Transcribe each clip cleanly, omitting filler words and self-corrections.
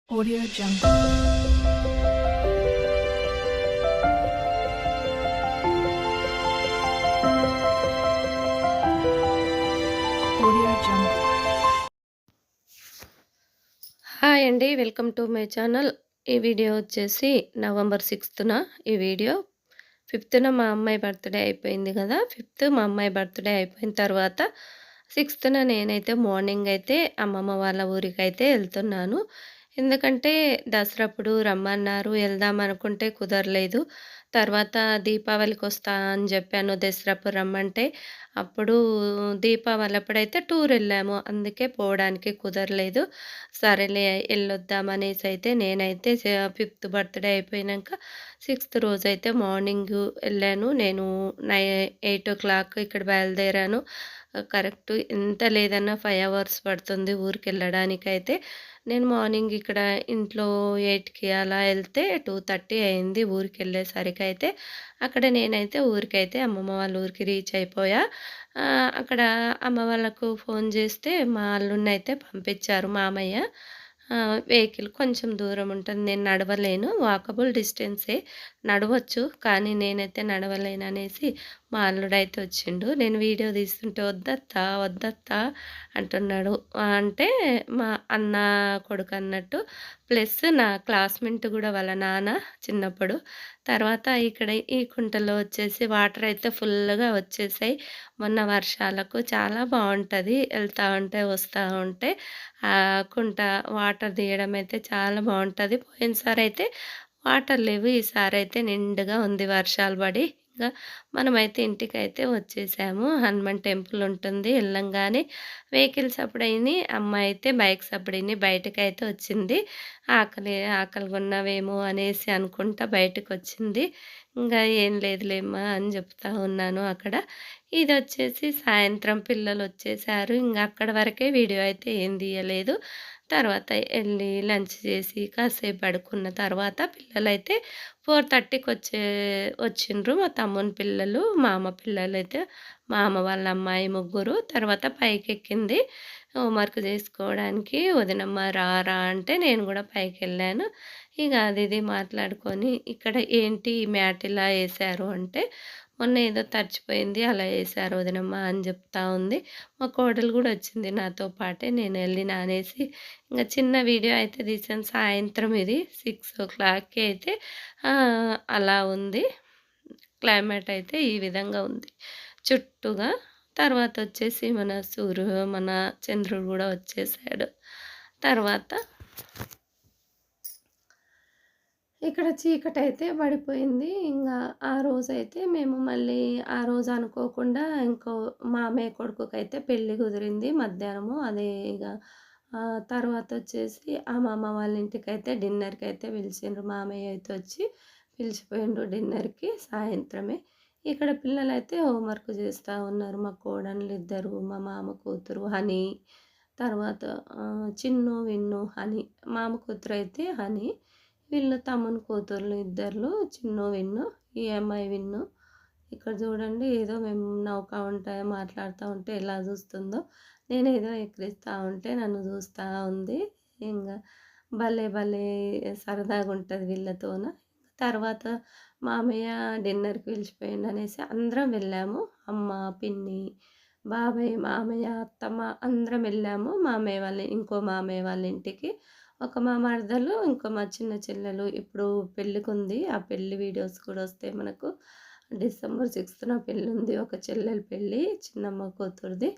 Audio Jungle. Audio Jungle. Hi అండి. Welcome to my channel. ఈ video వచ్చేసి November 6న ఈ వీడియో. 5న మా అమ్మాయి బర్త్‌డే అయిపోయింది గదా! 5థ్ మా అమ్మాయి బర్త్‌డే అయిపోయిన తర్వాత 6న నేనైతే మార్నింగ్ అయితే అమ్మమ్మ వాళ్ళ ఊరికైతే ఎళ్తున్నాను. ఎందుకంటే దసరప్పుడు రమ్మన్నారు. ఎళ్దాం అనుకుంటే కుదరలేదు. తర్వాత దీపావళికొస్తా అని జెప్పాను దసరప్పుడు రమ్మంటే. అప్పుడు దీపావళి అప్పుడైతే టూరెళ్ళాము. అందుకే పోవడానికి కుదరలేదు. సరేలే ఎళ్ళొద్దామనేసైతే నేనైతే 5థ్ బర్త్‌డే అయిపోయినంక 6థ్ రోజైతే మార్నింగు ఎళ్ళాను. నేను 8:00 ఇక్కడ బయలుదేరాను. కరెక్ట్ ఎంత లేదన్నా 5 అవర్స్ పడుతుంది ఊరికెళ్ళడానికైతే. నేను మార్నింగ్ ఇక్కడ ఇంట్లో 8కి అలా ఎళ్తే 2:30 అయింది ఊరికెళ్ళేసరికైతే. అక్కడ నేనైతే ఊరికైతే అమ్మమ్మ వాళ్ళ ఊరికి రీచ్ అయిపోయా. అక్కడ అమ్మ వాళ్ళకు ఫోన్ చేస్తే మా అల్లుడినైతే పంపించారు మామయ్య. వెహికల్ కొంచెం దూరం ఉంటుంది. నేను నడవలేను. వాకబుల్ డిస్టెన్సే. నడవచ్చు. కానీ నేనైతే నడవలేననేసి మా అల్లుడైతే వచ్చిండు. నేను వీడియో తీస్తుంటే "వద్దత్తా, వద్దత్తా" అంటున్నాడు. అంటే మా అన్న కొడుకు అన్నట్టు. ప్లస్ నా క్లాస్‌మేట్ గూడా వాళ్ళ నాన్న చిన్నప్పుడు. తర్వాత ఇక్కడ ఈ కుంటలో వచ్చేసి వాటర్ అయితే ఫుల్‌గా వచ్చేసాయి. మొన్న వర్షాలకు చాలా బావుంటది. ఎళ్తా ఉంటే, వస్తా ఉంటే కుంట వాటర్ తీయడం అయితే చాలా బావుంటది. పోయినసారయితే వాటర్ లేవు. ఈసారయితే నిండుగా ఉంది వర్షాలు పడి. ఇంగా మనమైతే ఇంటికైతే వచ్చేసాము. హనుమాన్ టెంపుల్ ఉంటుంది. ఎళ్ళంగానే వెహికల్స్ అప్పుడయినియి. అమ్మ అయితే బైక్స్ అప్పుడిన్ని బయటకైతే వచ్చింది. ఆకలిగొన్నావేమో అనేసి అనుకుంటా బయటకొచ్చింది. ఇంగా "ఏం లేదులేమ్మా" అని చెప్తా ఉన్నాను అక్కడ. ఇదొచ్చేసి సాయంత్రం పిల్లలొచ్చేసారు. ఇంగ అక్కడి వరకే వీడియో అయితే ఏం తీయలేదు. తర్వాత ఎళ్లి లంచ్ చేసి కాసేపు పడుకున్న తర్వాత పిల్లలైతే 4:30కి వచ్చిండ్రు. మా తమ్ముని పిల్లలు, మా అమ్మ పిల్లలైతే మా అమ్మ వాళ్ళ అమ్మాయి ముగ్గురు. తర్వాత పైకెక్కింది హోంవర్క్ చేసుకోవడానికి. "వదినమ్మ రా రా" అంటే నేను గూడా పైకెళ్ళాను. ఇగ అది ఇది మాట్లాడుకొని ఇక్కడ ఏంటి ఈ మ్యాట్ ఇలా ఏశారు అంటే, "మొన్న ఏదో తడిచిపోయింది అలా ఏశారు వదినమ్మ" అని చెప్తా ఉంది. మా కోడలు గూడా వచ్చింది నాతో పాటే. నేను ఎళ్లి నానేసి ఇంగ చిన్న వీడియో అయితే తీశాను. సాయంత్రం ఇది 6:00కి అయితే అలా ఉంది. క్లైమేట్ అయితే ఈ విధంగా ఉంది చుట్టూగా. తర్వాతొచ్చేసి మన చంద్రుడు గూడా వచ్చేసాడు. తర్వాత ఇక్కడ చీకటైతే పడిపోయింది. ఇంగా ఆ రోజైతే మేము మళ్ళీ ఆ రోజు అనుకోకుండా ఇంకో మామయ్య కొడుకుకైతే పెళ్లి కుదిరింది మధ్యాహ్నము. అదే ఇగ తర్వాతొచ్చేసి మామ వాళ్ళ ఇంటికైతే డిన్నర్‌కైతే పిలిచిండ్రు. మామయ్య అయితే వచ్చి పిలిచిపోయిండ్రు డిన్నర్‌కి సాయంత్రమే. ఇక్కడ పిల్లలైతే హోంవర్క్ చేస్తా ఉన్నారు. మా కోడన్లిద్దరు, మా మామ కూతురు హనీ, తర్వాత చిన్ను, విన్ను, హనీ. మామ కూతురైతే హనీ. వీళ్ళు తమ్ముని కూతుర్లు ఇద్దర్లు చిన్ను, విన్ను. ఈ అమ్మాయి విన్ను. ఇక్కడ చూడండి ఏదో మేము నవ్వుతా ఉంటే, మాట్లాడుతా ఉంటే ఎలా చూస్తుందో. నేనేదో ఎక్కిరిస్తా ఉంటే నన్ను చూస్తా ఉంది. ఇంగ భలే భలే సరదాగుంటది వీళ్ళతోన. తర్వాత మామయ్య డిన్నర్‌కి పిలిచిపోయిండనేసి అందరం వెళ్ళాము. అమ్మ, పిన్ని, బాబాయ్, మామయ్య, అత్తమ్మ అందరం వెళ్ళాము. ఇంకో మామయ్య వాళ్ళ ఇంటికి. ఒక మా మరదలు, ఇంకో మా చిన్న చెల్లెలు ఇప్పుడు పెళ్ళికుంది. ఆ పెళ్లి వీడియోస్ కూడా వస్తాయి మనకు. డిసెంబర్ 6న పెళ్ళుంది. ఒక చెల్లెలి పెళ్ళి, చిన్నమ్మ కూతురిది.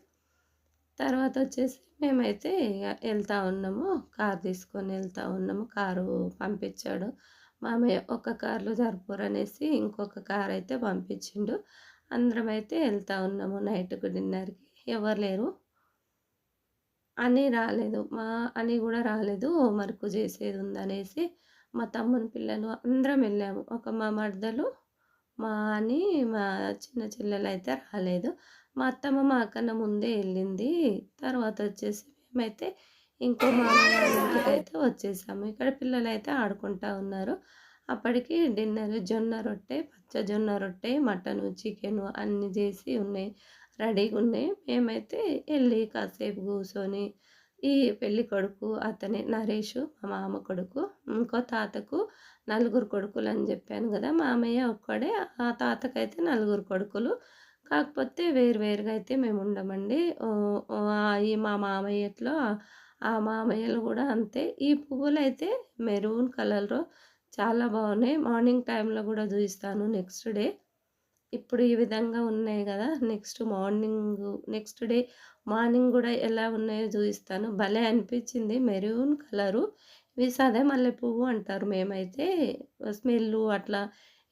తర్వాతొచ్చేసి మేమైతే ఇగ ఎళ్తా ఉన్నాము. కారు తీసుకొని ఎళ్తా ఉన్నాము. కారు పంపించాడు మామయ్య. ఒక కార్‌లో సరిపోరనేసి ఇంకొక కారైతే పంపించిండు. అందరమైతే ఎళ్తా ఉన్నాము నైట్‌కు డిన్నర్‌కి. ఎవరు లేరు. అని రాలేదు. అని గూడా రాలేదు. హోంవర్క్ చేసేదుందనేసి మా తమ్ముని పిల్లలు అందరం ఎళ్ళాము. మా మరదలు, మా అని, మా చిన్న చెల్లెలైతే రాలేదు. మా అత్తమ్మ మాకన్నా ముందే ఎళ్ళింది. తర్వాతొచ్చేసి మేమైతే ఇంకో మామయ్య వాళ్ళ ఇంటికైతే వచ్చేసాము. ఇక్కడ పిల్లలైతే ఆడుకుంటా ఉన్నారు. అప్పటికి డిన్నర్ జొన్న రొట్టె, పచ్చ జొన్న రొట్టె, మటను, చికెను అన్నీ చేసి ఉన్నాయి. రెడీగున్నాయి. మేమైతే ఎళ్లి కాసేపు కూసోని ఈ పెళ్లి కొడుకు అతనే నరేషు మా మామ కొడుకు. ఇంకో తాతకు నలుగురు కొడుకులని జెప్పాను గదా! మామయ్య ఒక్కడే. ఆ తాతకైతే నలుగురు కొడుకులు. కాకపోతే వేరు వేరుగా అయితే మేముండమండి. ఈ మా మామయ్యట్లో ఆ మామయ్యలు గూడా అంతే. ఈ పువ్వులైతే మెరూన్ కలర్‌లో చాలా బాగున్నాయి. మార్నింగ్ టైంలో గూడా జూయిస్తాను నెక్స్ట్ డే. ఇప్పుడు ఈ విధంగా ఉన్నాయి గదా! నెక్స్ట్ డే మార్నింగ్ గూడా ఎలా ఉన్నాయో జూయిస్తాను. భలే అనిపించింది మెరూన్ కలరు. ఇవి సదే మల్లె పువ్వు అంటారు మేమైతే. స్మెల్లు అట్లా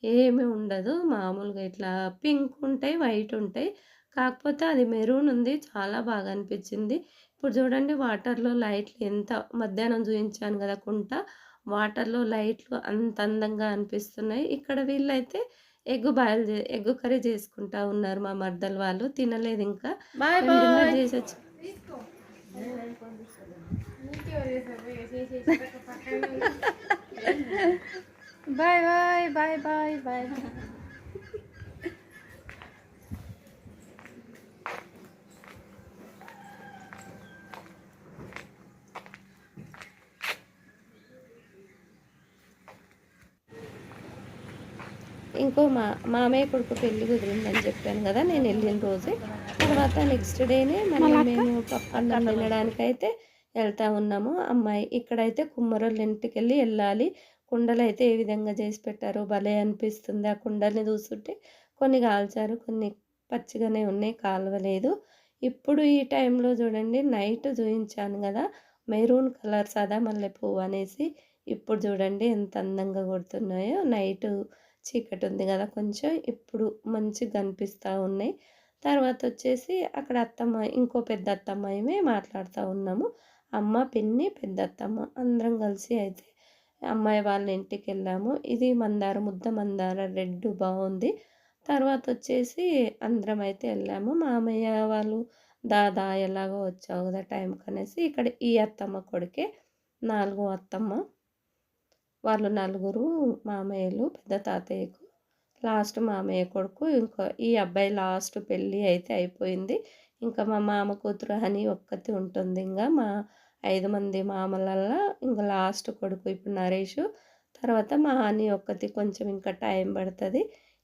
ఏమి ఉండదు. మామూలుగా ఇట్లా పింక్ ఉంటాయి, వైట్ ఉంటాయి. కాకపోతే అది మెరూన్ ఉంది. చాలా బాగా అనిపించింది. ఇప్పుడు చూడండి వాటర్‌లో లైట్లు ఎంత మధ్యాహ్నం చూయించాను గదా కుంట. వాటర్‌లో లైట్లు అంత అందంగా అనిపిస్తున్నాయి. ఇక్కడ వీళ్ళైతే ఎగ్ కర్రీ చేసుకుంటా ఉన్నారు మా మరదలు వాళ్ళు. తినలేదింకా. మేము డిన్నర్ చేసొచ్చి bye bye bye bye bye. ఇంకో మామయ్య కొడుకు పెళ్లి కుదిరిందని చెప్పాను కదా నేను వెళ్ళిన రోజే. తర్వాత నెక్స్ట్ డేనే మళ్ళీ మేము పప్పన్నం తినడానికైతే వెళ్తా ఉన్నాము. అమ్మాయి ఇక్కడైతే కుమ్మరోళ్ళ ఇంటికెళ్ళి వెళ్ళాలి. కుండలైతే ఏ విధంగా చేసి పెట్టారో భలే అనిపిస్తుంది. ఆ కుండల్ని చూస్తుంటే కొన్ని కాల్చారు, కొన్ని పచ్చిగానే ఉన్నాయి, కాలవలేదు. ఇప్పుడు ఈ టైంలో చూడండి నైట్ చూయించాను కదా మెరూన్ కలర్ సదా మల్లె పువ్వు అనేసి. ఇప్పుడు చూడండి ఎంత అందంగా కొడుతున్నాయో. నైటు చీకటి ఉంది కదా కొంచెం, ఇప్పుడు మంచిగా కనిపిస్తూ ఉన్నాయి. తర్వాత వచ్చేసి అక్కడ అత్తమ్మ ఇంకో పెద్ద అత్తమ్మాయి మాట్లాడుతూ ఉన్నాము. అమ్మ, పిన్ని, పెద్ద అత్తమ్మ అందరం కలిసి అయితే అమ్మాయి వాళ్ళ ఇంటికి వెళ్ళాము. ఇది ముద్ద మందార రెడ్ బాగుంది. తర్వాత వచ్చేసి అందరం అయితే వెళ్ళాము. మామయ్య వాళ్ళు దాదా ఎలాగో వచ్చావు కదా టైంకి అనేసి ఇక్కడ ఈ అత్తమ్మ కొడుకే నాలుగో అత్తమ్మ. వాళ్ళు నలుగురు మామయ్యలు పెద్ద తాతయ్యకు లాస్ట్ మామయ్య కొడుకు. ఇంకా ఈ అబ్బాయి లాస్ట్ పెళ్ళి అయితే అయిపోయింది. ఇంకా మా మామ కూతురు అని ఒక్కతి ఉంటుంది. ఇంకా మా 5 మంది మామలల్లా ఇంకా లాస్ట్ కొడుకు ఇప్పుడు నరేషు. తర్వాత మా అని ఒక్కతి కొంచెం ఇంకా టైం పడుతుంది.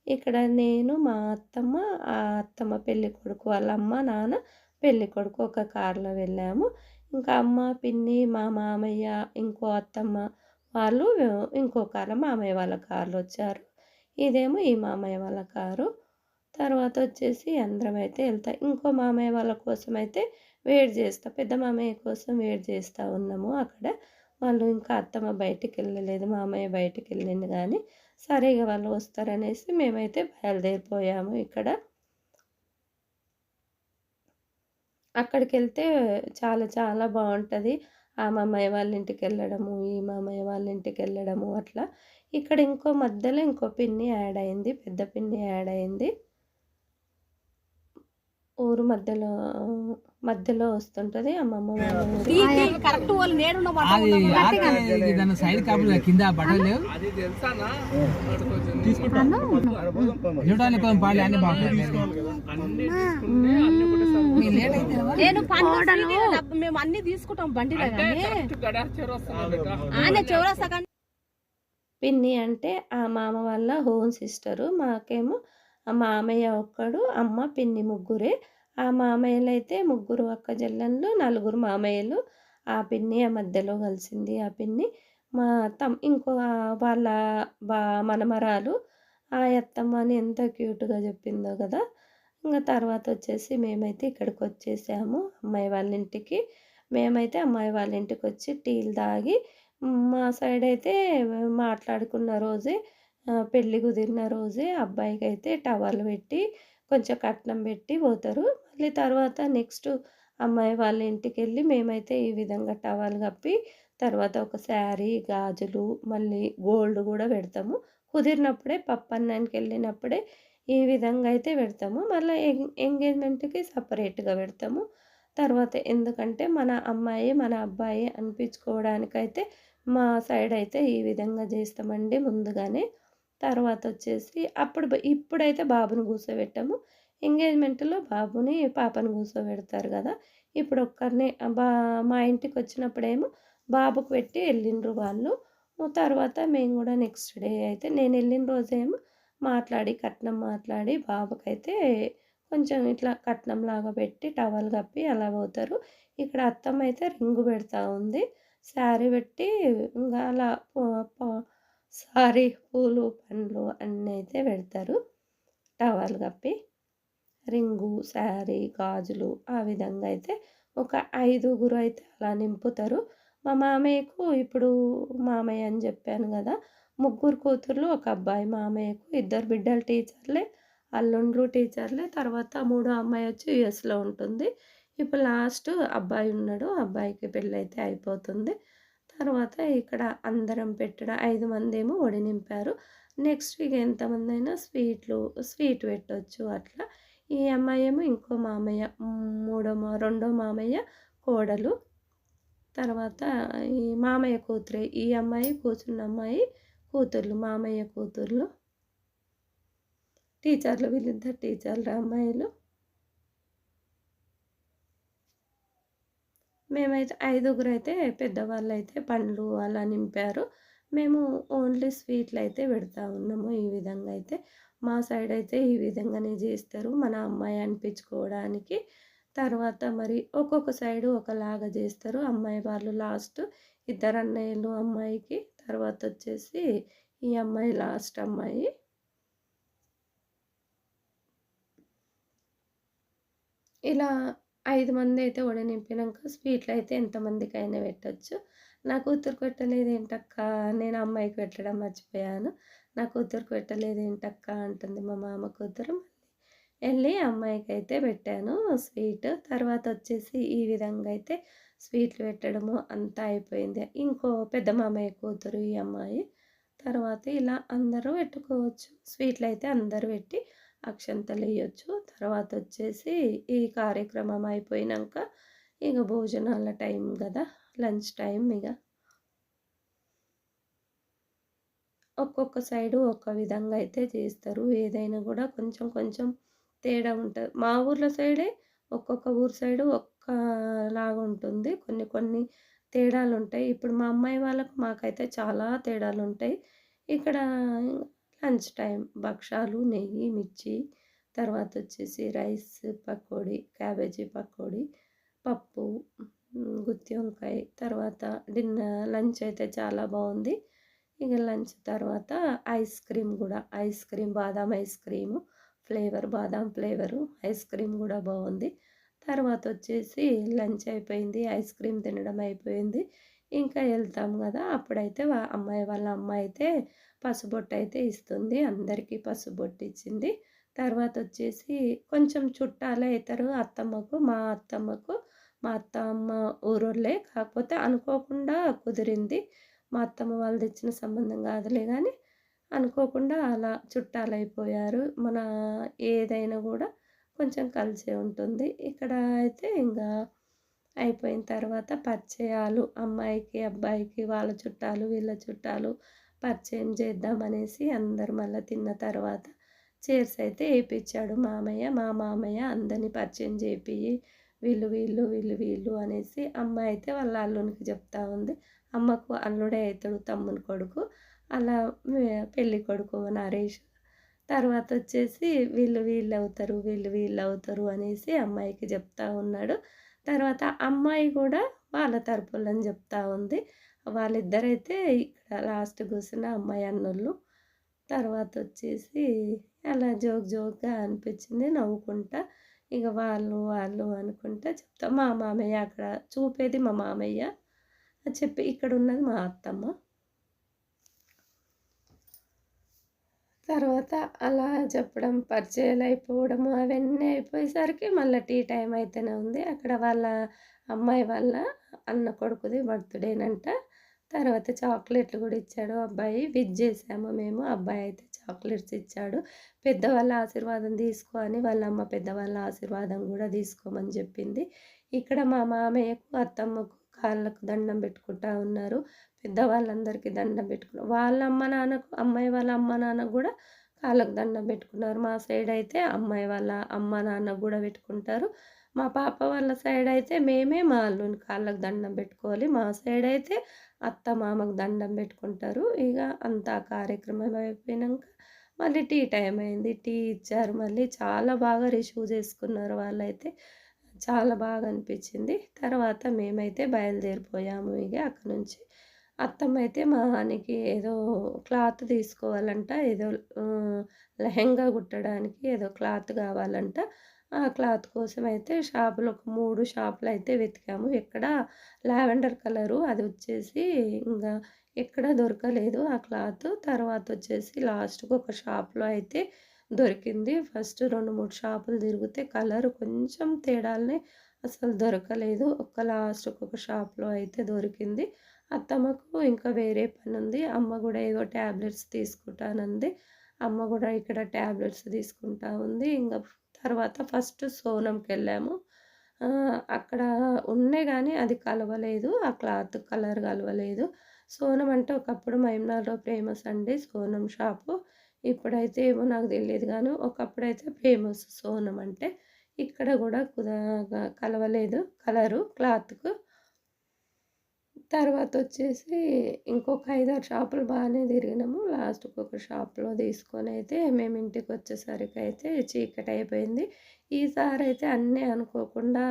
ఇక్కడ నేను మా అత్తమ్మ, ఆ అత్తమ్మ పెళ్ళి కొడుకు వాళ్ళ అమ్మ నాన్న పెళ్ళి కొడుకు ఒక కారులో వెళ్ళాము. ఇంకా అమ్మ, పిన్ని, మా మామయ్య, ఇంకో అత్తమ్మ వాళ్ళు ఇంకో కారు మామయ్య వాళ్ళ కార్లో వచ్చారు. ఇదేమో ఈ మామయ్య వాళ్ళ కారు. తర్వాత వచ్చేసి అందరం అయితే వెళ్తాం. ఇంకో మామయ్య వాళ్ళ కోసం అయితే వెయిట్ చేస్తా, పెద్ద మామయ్య కోసం వెయిట్ చేస్తూ ఉన్నాము అక్కడ. వాళ్ళు ఇంకా అత్తమ్మ బయటికి వెళ్ళలేదు, మామయ్య బయటికి వెళ్ళింది కానీ సరే ఇక వాళ్ళు వస్తారనేసి మేమైతే బయలుదేరిపోయాము. ఇక్కడ అక్కడికి వెళ్తే చాలా చాలా బాగుంటుంది. ఆ మామయ్య వాళ్ళ ఇంటికి వెళ్ళడము, ఈ మామయ్య వాళ్ళ ఇంటికి వెళ్ళడము అట్లా. ఇక్కడ మధ్యలో ఇంకో పిన్ని యాడ్ అయింది, పెద్ద పిన్ని యాడ్ అయింది. ఊరు మధ్యలో వస్తుంటది అమ్మమ్మ వాళ్ళ ఊరు. కరెక్ట్ వాళ్ళు సైడ్ కాపులు కింద బట్టలు పాడి అన్ని మేము అన్ని తీసుకుంటాం బండిలో పిన్ని అంటే ఆ మామ వాళ్ళ హోమ్ సిస్టరు. మాకేమో మామయ్య ఒక్కడు, అమ్మ, పిన్ని ముగ్గురే. ఆ మామయ్యలు అయితే ముగ్గురు అక్క చెల్లెళ్ళు, నలుగురు మామయ్యలు. ఆ పిన్ని ఆ మధ్యలో కలిసింది. ఆ పిన్ని మా ఇంకో వాళ్ళ మనమరాలు ఆ అత్తమ్మ అని ఎంత క్యూట్గా చెప్పిందో కదా. ఇంకా తర్వాత వచ్చేసి మేమైతే ఇక్కడికి వచ్చేసాము అమ్మాయి వాళ్ళ ఇంటికి. మేమైతే అమ్మాయి వాళ్ళ ఇంటికి వచ్చి టీలు తాగి మా సైడ్ అయితే మాట్లాడుకున్న రోజే పెళ్ళి కుదిరిన రోజే అబ్బాయికి అయితే టవల్ పెట్టి కొంచెం కట్నం పెట్టి పోతారు. మళ్ళీ తర్వాత నెక్స్ట్ అమ్మాయి వాళ్ళ ఇంటికి వెళ్ళి మేమైతే ఈ విధంగా టవల్ కప్పి తర్వాత ఒక శారీ, గాజులు, మళ్ళీ గోల్డ్ కూడా పెడతాము. కుదిరినప్పుడే పప్పన్నానికి వెళ్ళినప్పుడే ఈ విధంగా అయితే పెడతాము. మళ్ళీ ఎంగేజ్మెంట్కి సపరేట్గా పెడతాము. తర్వాత ఎందుకంటే మన అమ్మాయి మన అబ్బాయి అనిపించుకోవడానికైతే మా సైడ్ అయితే ఈ విధంగా చేస్తామండి ముందుగానే. తర్వాత వచ్చేసి ఇప్పుడైతే బాబుని కూర్చోబెట్టాము. ఎంగేజ్మెంట్లో బాబుని పాపను కూర్చోబెడతారు కదా. ఇప్పుడు ఒక్కరినే మా ఇంటికి వచ్చినప్పుడేమో బాబుకు పెట్టి వెళ్ళిండ్రు వాళ్ళు. తర్వాత మేము కూడా నెక్స్ట్ డే అయితే నేను వెళ్ళిన రోజేమో కట్నం మాట్లాడి బాబుకైతే కొంచెం ఇట్లా కట్నంలాగా పెట్టి టవల్ కప్పి అలా పోతారు. ఇక్కడ అత్తమ్మ అయితే రింగు పెడతా ఉంది. శారీ పెట్టి ఇంకా అలా సారీ పూలు పండ్లు అన్నీ అయితే పెడతారు. టవల్ కప్పి రింగు, శారీ, గాజులు ఆ విధంగా అయితే ఒక 5గురు అయితే అలా నింపుతారు. మా మామయ్యకు ఇప్పుడు మామయ్య అని చెప్పాను కదా! ముగ్గురు కూతుర్లు, ఒక అబ్బాయి. మామయ్యకు ఇద్దరు బిడ్డలు టీచర్లే, అల్లుండ్రు టీచర్లే. తర్వాత మూడో అమ్మాయి వచ్చి యూఎస్‌లో ఉంటుంది. ఇప్పుడు లాస్ట్ అబ్బాయి ఉన్నాడు. అబ్బాయికి పెళ్ళైతే అయిపోతుంది. తర్వాత ఇక్కడ అందరం పెట్టడం 5 మందేమో ఒడి నింపారు. నెక్స్ట్ ఇక ఎంతమందైనా స్వీట్ పెట్టొచ్చు అట్లా. ఈ అమ్మాయేమో ఇంకో మామయ్య, రెండో మామయ్య కోడలు. తర్వాత ఈ మామయ్య కూతురే. ఈ అమ్మాయి కూర్చున్న అమ్మాయి కూతుర్లు, మామయ్య కూతుర్లు. టీచర్లు, వీళ్ళిద్దరు టీచర్లు అమ్మాయిలు. మేమైతే 5గురైతే పెద్దవాళ్ళైతే పండ్లు అలా నింపారు. మేము ఓన్లీ స్వీట్లయితే పెడతా ఉన్నాము. ఈ విధంగా అయితే మా సైడ్ అయితే ఈ విధంగానే చేస్తారు మన అమ్మాయి అనిపించుకోవడానికి. తర్వాత మరి ఒక్కొక్క సైడు ఒకలాగా చేస్తారు. అమ్మాయి వాళ్ళు లాస్ట్, ఇద్దరు అన్నయ్యలు అమ్మాయికి. తర్వాత వచ్చేసి ఈ అమ్మాయి లాస్ట్ అమ్మాయి. ఇలా 5 మంది అయితే ఒడి నింపినాక స్వీట్లు అయితే ఎంతమందికైనా పెట్టొచ్చు. నా కూతురుకి పెట్టలేదేంటక్క, నేను అమ్మాయికి పెట్టడం మర్చిపోయాను. నా కూతురుకి పెట్టలేదేంటక్క అంటుంది మా మామ కూతురు. వెళ్ళి అమ్మాయికి అయితే పెట్టాను స్వీట్. తర్వాత వచ్చేసి ఈ విధంగా అయితే స్వీట్లు పెట్టడము అంతా అయిపోయింది. ఇంకో పెద్ద మామయ్య కూతురు ఈ అమ్మాయి. తర్వాత ఇలా అందరూ పెట్టుకోవచ్చు. స్వీట్లు అయితే అందరూ పెట్టి అక్షంతలు వేయొచ్చు. తర్వాత వచ్చేసి ఈ కార్యక్రమం అయిపోయినాక ఇక భోజనాల టైం కదా, లంచ్ టైం. ఇక ఒక్కొక్క సైడు ఒక్క విధంగా అయితే చేస్తారు. ఏదైనా కూడా కొంచెం కొంచెం తేడా ఉంటుంది. మా ఊర్లో సైడే ఒక్కొక్క ఊరు సైడు ఒక్కలాగా ఉంటుంది. కొన్ని కొన్ని తేడాలు ఉంటాయి. ఇప్పుడు మా అమ్మాయి వాళ్ళకు మాకైతే చాలా తేడాలు ఉంటాయి. ఇక్కడ లంచ్ టైం భక్షాలు, నెయ్యి, మిర్చి, తర్వాత వచ్చేసి రైస్, పకోడీ, క్యాబేజీ పకోడీ, పప్పు, గుత్తి వంకాయ. తర్వాత లంచ్ అయితే చాలా బాగుంది. ఇక లంచ్ తర్వాత ఐస్ క్రీమ్ కూడా, బాదాం ఐస్ క్రీము బాదాం ఫ్లేవరు ఐస్ క్రీమ్ కూడా బాగుంది. తర్వాత వచ్చేసి లంచ్ అయిపోయింది, ఐస్ క్రీమ్ తినడం అయిపోయింది. ఇంకా వెళ్తాం కదా, అప్పుడైతే అమ్మాయి వాళ్ళ అమ్మ అయితే పసుబొట్టు అయితే ఇస్తుంది. అందరికీ పసుబొట్టు ఇచ్చింది. తర్వాత వచ్చేసి కొంచెం చుట్టాలే అవుతారు అత్తమ్మకు. మా అత్తమ్మ ఊరోళ్ళే, కాకపోతే అనుకోకుండా కుదిరింది. మా అత్తమ్మ వాళ్ళు తెచ్చిన సంబంధం కాదులే కానీ అనుకోకుండా అలా చుట్టాలైపోయారు. మన ఏదైనా కూడా కొంచెం కలిసే ఉంటుంది. ఇక్కడ అయితే ఇంకా అయిపోయిన తర్వాత పరిచయాలు, అమ్మాయికి అబ్బాయికి వాళ్ళ చుట్టాలు వీళ్ళ చుట్టాలు పరిచయం చేద్దామనేసి అందరు మళ్ళీ తిన్న తర్వాత చైర్స్ అయితే వేయించాడు మామయ్య. మా మామయ్య అందరినీ పరిచయం చేపి వీళ్ళు అనేసి అమ్మాయి అయితే వాళ్ళ అల్లునికి చెప్తా ఉంది. అమ్మకు అల్లుడే అవుతాడు, తమ్ముని కొడుకు. అలా పెళ్ళి కొడుకు నరేష్. తర్వాత వచ్చేసి వీళ్ళు అవుతారు అనేసి అమ్మాయికి చెప్తా ఉన్నాడు. తర్వాత అమ్మాయి కూడా వాళ్ళ తరపులని చెప్తా ఉంది. వాళ్ళిద్దరైతే ఇక్కడ లాస్ట్ కూర్చున్న అమ్మాయి అన్నోళ్ళు. తర్వాత వచ్చేసి అలా జోక్గా అనిపించింది, నవ్వుకుంటా ఇక వాళ్ళు అనుకుంటా చెప్తా. మా మామయ్య అక్కడ చూపేది, మా మామయ్య చెప్పి ఇక్కడ ఉన్నది మా అత్తమ్మ. తర్వాత అలా చెప్పడం, పరిచయాలు అయిపోవడము అవన్నీ అయిపోయేసరికి మళ్ళీ టీ టైం అయితేనే ఉంది. అక్కడ వాళ్ళ అమ్మాయి వాళ్ళ అన్న కొడుకుది బర్త్డేనంట. తర్వాత చాక్లెట్లు కూడా ఇచ్చాడు అబ్బాయి. విజ్ చేసాము మేము. అబ్బాయి అయితే చాక్లెట్స్ ఇచ్చాడు. పెద్దవాళ్ళ ఆశీర్వాదం తీసుకో అని వాళ్ళ అమ్మ పెద్దవాళ్ళ ఆశీర్వాదం కూడా తీసుకోమని చెప్పింది. ఇక్కడ మా మామయ్యకు అత్తమ్మకు కాళ్ళకు దండం పెట్టుకుంటా ఉన్నారు. పెద్దవాళ్ళందరికీ దండం పెట్టుకున్నారు. వాళ్ళ అమ్మాయి వాళ్ళ అమ్మ నాన్నకు కూడా కాళ్ళకు దండం పెట్టుకున్నారు. మా సైడ్ అయితే అమ్మాయి వాళ్ళ అమ్మ నాన్నకు కూడా పెట్టుకుంటారు, మా పాప వాళ్ళ సైడ్ అయితే మేమే మా అల్లుని కాళ్ళకి దండం పెట్టుకోవాలి. మా సైడ్ అయితే అత్త, మామకు దండం పెట్టుకుంటారు. ఇక అంతా కార్యక్రమం అయిపోయినంక మళ్ళీ టీ టైం అయింది. టీ ఇచ్చారు. మళ్ళీ చాలా బాగా రిసీవ్ చేసుకున్నారు వాళ్ళైతే. చాలా బాగా అనిపించింది. తర్వాత మేమైతే బయలుదేరిపోయాము ఇక అక్కడి నుంచి. అత్తమ్మ అయితే మా వానికి ఏదో క్లాత్ తీసుకోవాలంట. ఏదో లెహెంగా కుట్టడానికి ఏదో క్లాత్ కావాలంట. ఆ క్లాత్ కోసం అయితే షాపులో ఒక 3 షాపులయితే వెతికాము. ఎక్కడ లావెండర్ కలరు అది వచ్చేసి ఇంగా ఎక్కడ దొరకలేదు ఆ క్లాత్. తర్వాత వచ్చేసి లాస్ట్‌కి ఒక షాప్‌లో అయితే దొరికింది. ఫస్ట్ 2, 3 షాపులు తిరిగితే కలర్ కొంచెం తేడాలనే అసలు దొరకలేదు. లాస్ట్‌కి ఒక షాప్‌లో అయితే దొరికింది. అత్తమ్మకు ఇంకా వేరే పనుంది. అమ్మ గూడా ఏదో టాబ్లెట్స్ తీసుకుంటానంది. అమ్మ గూడా ఇక్కడ టాబ్లెట్స్ తీసుకుంటా ఉంది. ఇంగ తర్వాత ఫస్ట్ సోనంకెళ్ళాము. అక్కడ ఉన్నాయి గానీ అది కలవలేదు. ఆ క్లాత్ కలర్ కలవలేదు. సోనం అంటే ఒకప్పుడు మహబూబ్‌నగర్‌లో ఫేమస్ అండి సోనం షాపు. ఇప్పుడైతే ఏమో నాకు తెలీదు గానీ ఒకప్పుడైతే ఫేమస్ సోనం అంటే. ఇక్కడ గూడా కలవలేదు కలరు క్లాత్‌కు. తర్వాతొచ్చేసి ఇంకొక 5, 6 షాపులు బాగానే తిరిగినాము. లాస్ట్‌కి ఒక షాప్‌లో తీసుకొనైతే మేము ఇంటికొచ్చేసరికయితే చీకటయిపోయింది. ఈసారయితే అన్నీ అనుకోకుండా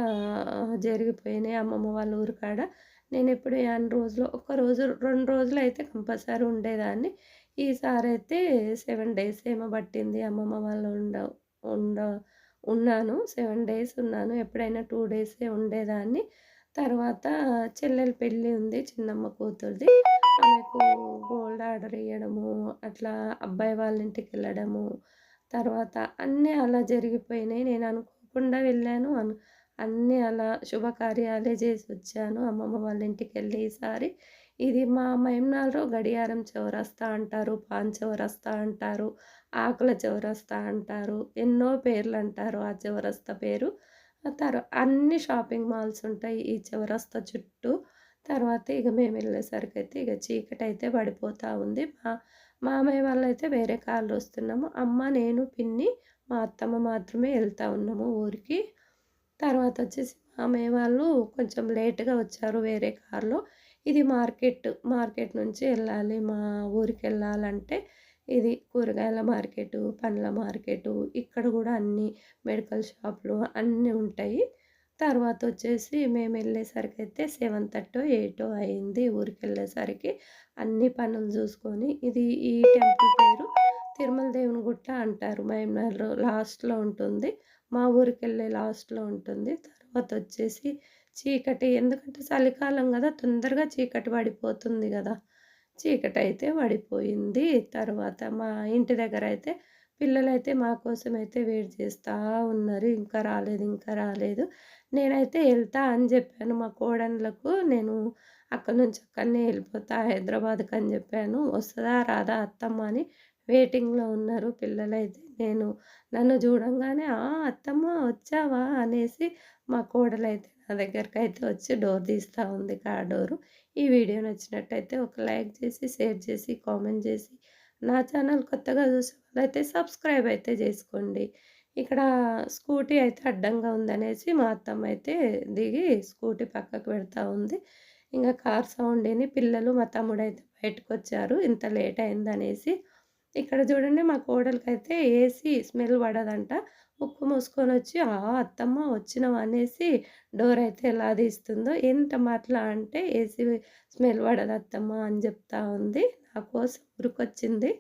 జరిగిపోయినాయి అమ్మమ్మ వాళ్ళ ఊరు కాడ. నేనెప్పుడు యాన్ రోజులు ఒక్కరోజు, 2 రోజులయితే కంపల్సరీ ఉండేదాన్ని. ఈసారయితే 7 డేస్ ఏమో పట్టింది అమ్మమ్మ వాళ్ళ ఉండ ఉన్నాను. 7 డేస్ ఉన్నాను. ఎప్పుడైనా 2 డేసే ఉండేదాన్ని. తర్వాత చెల్లెలి పెళ్ళి ఉంది చిన్నమ్మ కూతురిది. ఆమెకు గోల్డ్ ఆర్డర్ ఇయ్యడము, అట్లా అబ్బాయి వాళ్ళ ఇంటికెళ్ళడము, తర్వాత అన్నీ అలా జరిగిపోయినాయి. నేను అనుకోకుండా వెళ్ళాను. అన్నీ అలా శుభకార్యాలే చేసొచ్చాను అమ్మమ్మ వాళ్ళ ఇంటికెళ్ళి ఈసారి. ఇది మా మహబూబ్‌నగర్‌లో గడియారం చౌరస్తా అంటారు, పాన్ చౌరస్తా అంటారు, ఆకుల చౌరస్తా అంటారు. ఎన్నో పేర్లంటారు ఆ చౌరస్తా పేరు. అన్ని షాపింగ్ మాల్స్ ఉంటాయి ఈ చౌరస్తా చుట్టూ. తర్వాత ఇక మేము వెళ్ళేసరికైతే ఇక చీకటైతే పడిపోతా ఉంది. మామయ్య వాళ్ళైతే వేరే కార్‌లో వస్తున్నాము. అమ్మ, నేను, పిన్ని, మా అత్తమ్మ మాత్రమే వెళ్తా ఉన్నాము ఊరికి. తర్వాత వచ్చేసి మామయ్య వాళ్ళు కొంచెం లేట్‌గా వచ్చారు వేరే కార్‌లో. ఇది మార్కెట్ నుంచి వెళ్ళాలి మా ఊరికెళ్ళాలంటే. ఇది కూరగాయల మార్కెటు, పండ్ల మార్కెటు, ఇక్కడ గూడా అన్నీ మెడికల్ షాపులు అన్నీ ఉంటాయి. తర్వాతొచ్చేసి మేమెళ్ళేసరికైతే 7:30, 8 అయింది ఊరికెళ్ళేసరికి. అన్ని పనులు జూసుకొని ఈ టెంపుల్ పేరు తిరుమల దేవుని గుట్ట అంటారు. మహబూబ్‌నగర్‌లో లాస్ట్‌లో ఉంటుంది. మా ఊరికెళ్ళే లాస్ట్‌లో ఉంటుంది. తర్వాతొచ్చేసి చీకటి ఎందుకంటే చలికాలం గదా! తొందరగా చీకటి పడిపోతుంది గదా! చీకటైతే పడిపోయింది. తర్వాత మా ఇంటి దగ్గరైతే పిల్లలైతే మా కోసమైతే వెయిట్ చేస్తా ఉన్నారు. ఇంకా రాలేదు, ఇంకా రాలేదు. నేనైతే ఎళ్తా అని జెప్పాను మా కోడన్లకు. నేను అక్కడి నుంచి అక్కడనే ఎళ్ళిపోతా హైదరాబాద్‌కి అని జెప్పాను. వస్తదా రాదా అత్తమ్మ అని వెయిటింగ్‌లో ఉన్నారు పిల్లలైతే. నన్ను చూడంగానే అత్తమ్మ వచ్చావా అనేసి మా కోడలైతే నా దగ్గరకైతే వచ్చి డోర్ తీస్తా ఉంది కార్ డోరు. ఈ వీడియో నచ్చినట్టయితే ఒక లైక్ చేసి, షేర్ చేసి, కామెంట్ చేసి, నా ఛానల్ కొత్తగా చూసే వాళ్ళైతే సబ్స్క్రైబ్ అయితే చేసుకోండి. ఇక్కడ స్కూటీ అయితే అడ్డంగా ఉందనేసి మా అత్తమ్మ అయితే దిగి స్కూటీ పక్కకు పెడతా ఉంది. ఇంక కార్ సౌండ్ విని పిల్లలు, మా తమ్ముడైతే బయటకొచ్చారు ఇంత లేట్ అయిందనేసి. ఇక్కడ చూడండి మా కోడలికైతే ఏసీ స్మెల్ పడదంట. ముక్కు మూసుకొనొచ్చి, అత్తమ్మ వచ్చినవా అనేసి డోర్ అయితే ఎలా తీస్తుందో. ఏంటమ్మా అట్లా అంటే, ఏసీ స్మెల్ పడదు అత్తమ్మ అని చెప్తా ఉంది. నా కోసం ఉరికొచ్చింది.